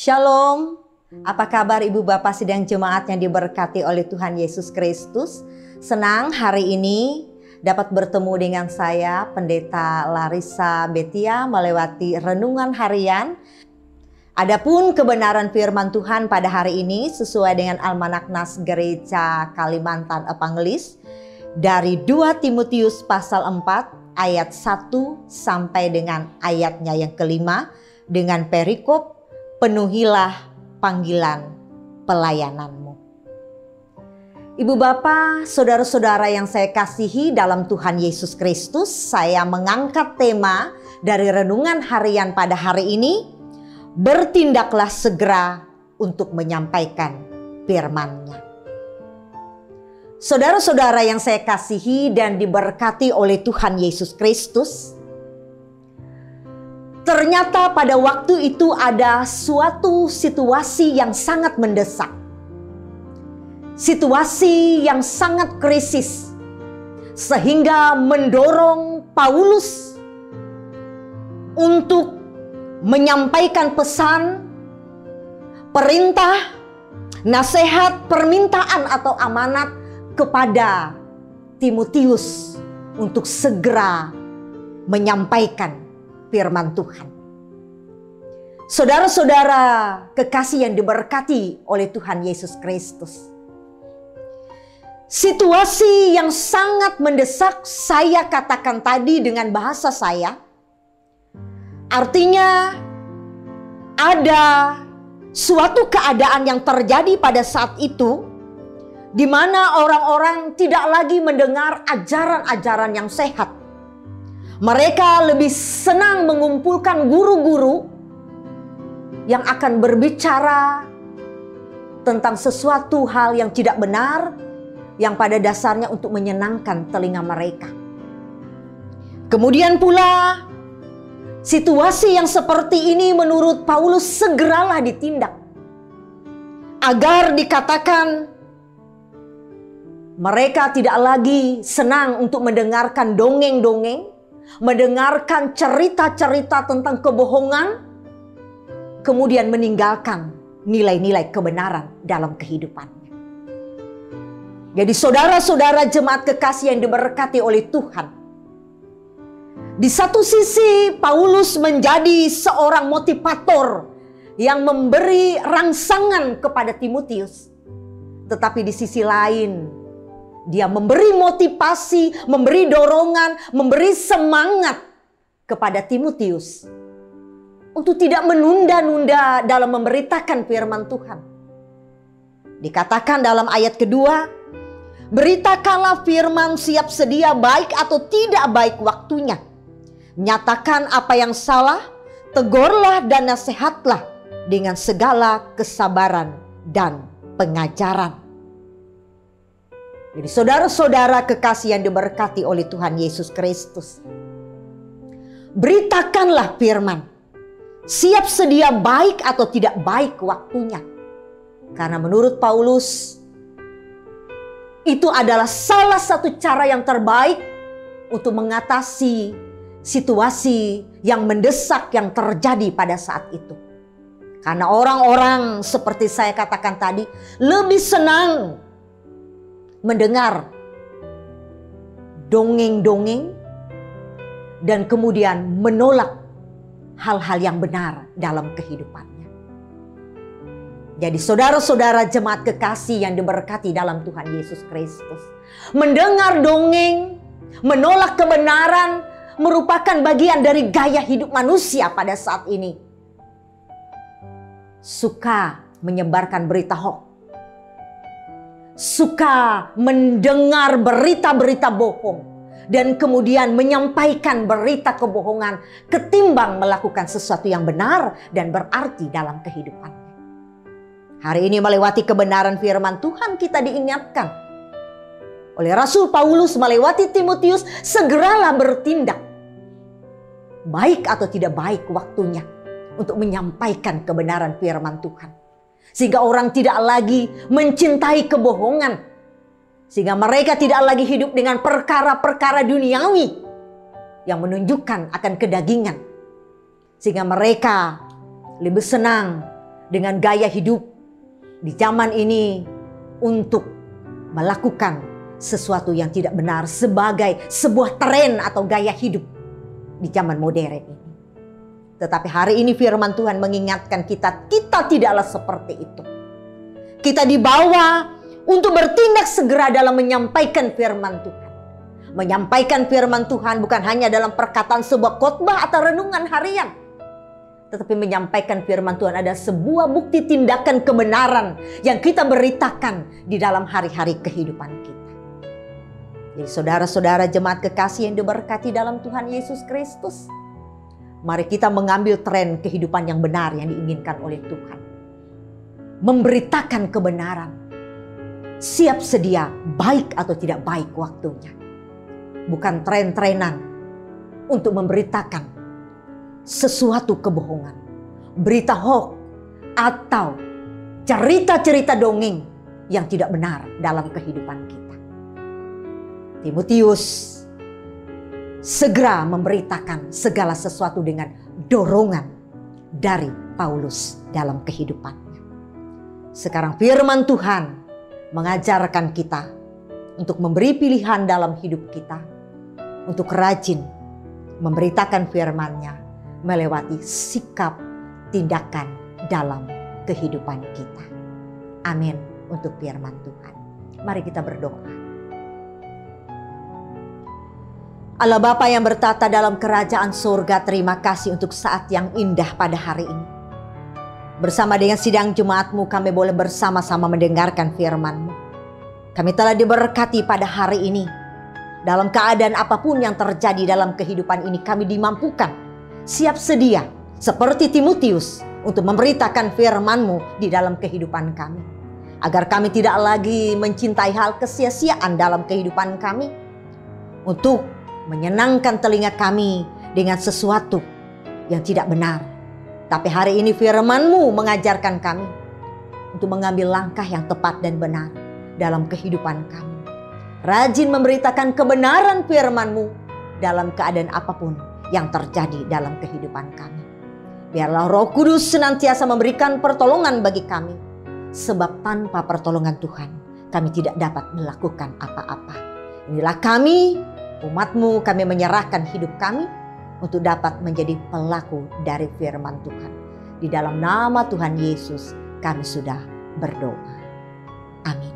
Shalom, apa kabar Ibu Bapak sidang jemaat yang diberkati oleh Tuhan Yesus Kristus? Senang hari ini dapat bertemu dengan saya, Pendeta Larissa Betia, melewati renungan harian. Adapun kebenaran firman Tuhan pada hari ini sesuai dengan Almanak Nas Gereja Kalimantan Evangelis dari 2 Timotius pasal 4 ayat 1 sampai dengan ayatnya yang kelima dengan perikop penuhilah panggilan pelayananmu. Ibu Bapak, saudara-saudara yang saya kasihi dalam Tuhan Yesus Kristus, saya mengangkat tema dari renungan harian pada hari ini, bertindaklah segera untuk menyampaikan firman-Nya. Saudara-saudara yang saya kasihi dan diberkati oleh Tuhan Yesus Kristus, ternyata pada waktu itu ada suatu situasi yang sangat mendesak. Situasi yang sangat krisis. Sehingga mendorong Paulus untuk menyampaikan pesan, perintah, nasihat, permintaan atau amanat kepada Timotius untuk segera menyampaikan firman Tuhan. Saudara-saudara kekasih yang diberkati oleh Tuhan Yesus Kristus, situasi yang sangat mendesak, saya katakan tadi dengan bahasa saya, artinya ada suatu keadaan yang terjadi pada saat itu di mana orang-orang tidak lagi mendengar ajaran-ajaran yang sehat. Mereka lebih senang mengumpulkan guru-guru yang akan berbicara tentang sesuatu hal yang tidak benar, yang pada dasarnya untuk menyenangkan telinga mereka. Kemudian pula, situasi yang seperti ini menurut Paulus segeralah ditindak. Agar dikatakan mereka tidak lagi senang untuk mendengarkan dongeng-dongeng, mendengarkan cerita-cerita tentang kebohongan, kemudian meninggalkan nilai-nilai kebenaran dalam kehidupannya. Jadi saudara-saudara jemaat kekasih yang diberkati oleh Tuhan, di satu sisi Paulus menjadi seorang motivator yang memberi rangsangan kepada Timotius, tetapi di sisi lain dia memberi motivasi, memberi dorongan, memberi semangat kepada Timotius untuk tidak menunda-nunda dalam memberitakan firman Tuhan. Dikatakan dalam ayat kedua, beritakanlah firman siap sedia baik atau tidak baik waktunya. Nyatakan apa yang salah, tegurlah dan nasihatlah dengan segala kesabaran dan pengajaran. Jadi saudara-saudara kekasih yang diberkati oleh Tuhan Yesus Kristus, beritakanlah firman, siap sedia baik atau tidak baik waktunya. Karena menurut Paulus, itu adalah salah satu cara yang terbaik untuk mengatasi situasi yang mendesak yang terjadi pada saat itu. Karena orang-orang seperti saya katakan tadi, lebih senang mendengar dongeng-dongeng dan kemudian menolak hal-hal yang benar dalam kehidupannya. Jadi saudara-saudara jemaat kekasih yang diberkati dalam Tuhan Yesus Kristus, mendengar dongeng, menolak kebenaran merupakan bagian dari gaya hidup manusia pada saat ini. Suka menyebarkan berita hoax, suka mendengar berita-berita bohong, dan kemudian menyampaikan berita kebohongan ketimbang melakukan sesuatu yang benar dan berarti dalam kehidupannya. Hari ini melewati kebenaran firman Tuhan, kita diingatkan oleh Rasul Paulus melewati Timotius, segeralah bertindak. Baik atau tidak baik waktunya untuk menyampaikan kebenaran firman Tuhan. Sehingga orang tidak lagi mencintai kebohongan. Sehingga mereka tidak lagi hidup dengan perkara-perkara duniawi yang menunjukkan akan kedagingan. Sehingga mereka lebih senang dengan gaya hidup di zaman ini untuk melakukan sesuatu yang tidak benar sebagai sebuah tren atau gaya hidup di zaman modern ini. Tetapi hari ini firman Tuhan mengingatkan kita tidaklah seperti itu. Kita dibawa untuk bertindak segera dalam menyampaikan firman Tuhan. Menyampaikan firman Tuhan bukan hanya dalam perkataan sebuah khotbah atau renungan harian, tetapi menyampaikan firman Tuhan ada sebuah bukti tindakan kebenaran yang kita beritakan di dalam hari-hari kehidupan kita. Jadi saudara-saudara jemaat kekasih yang diberkati dalam Tuhan Yesus Kristus, mari kita mengambil tren kehidupan yang benar yang diinginkan oleh Tuhan. Memberitakan kebenaran, siap sedia baik atau tidak baik waktunya. Bukan tren-trenan untuk memberitakan sesuatu kebohongan, berita hoax, atau cerita-cerita dongeng yang tidak benar dalam kehidupan kita. Timotius segera memberitakan segala sesuatu dengan dorongan dari Paulus dalam kehidupannya. Sekarang firman Tuhan mengajarkan kita untuk memberi pilihan dalam hidup kita, untuk rajin memberitakan firman-Nya melewati sikap tindakan dalam kehidupan kita. Amin untuk firman Tuhan. Mari kita berdoa. Allah Bapa yang bertata dalam kerajaan surga, terima kasih untuk saat yang indah pada hari ini. Bersama dengan sidang jemaat-Mu kami boleh bersama-sama mendengarkan firman-Mu. Kami telah diberkati pada hari ini. Dalam keadaan apapun yang terjadi dalam kehidupan ini, kami dimampukan siap sedia seperti Timotius untuk memberitakan firman-Mu di dalam kehidupan kami. Agar kami tidak lagi mencintai hal kesia-siaan dalam kehidupan kami. Untuk menyenangkan telinga kami dengan sesuatu yang tidak benar. Tapi hari ini firman-Mu mengajarkan kami untuk mengambil langkah yang tepat dan benar dalam kehidupan kami. Rajin memberitakan kebenaran firman-Mu dalam keadaan apapun yang terjadi dalam kehidupan kami. Biarlah Roh Kudus senantiasa memberikan pertolongan bagi kami. Sebab tanpa pertolongan Tuhan, kami tidak dapat melakukan apa-apa. Inilah kami, umat-Mu, kami menyerahkan hidup kami untuk dapat menjadi pelaku dari firman Tuhan. Di dalam nama Tuhan Yesus, kami sudah berdoa. Amin.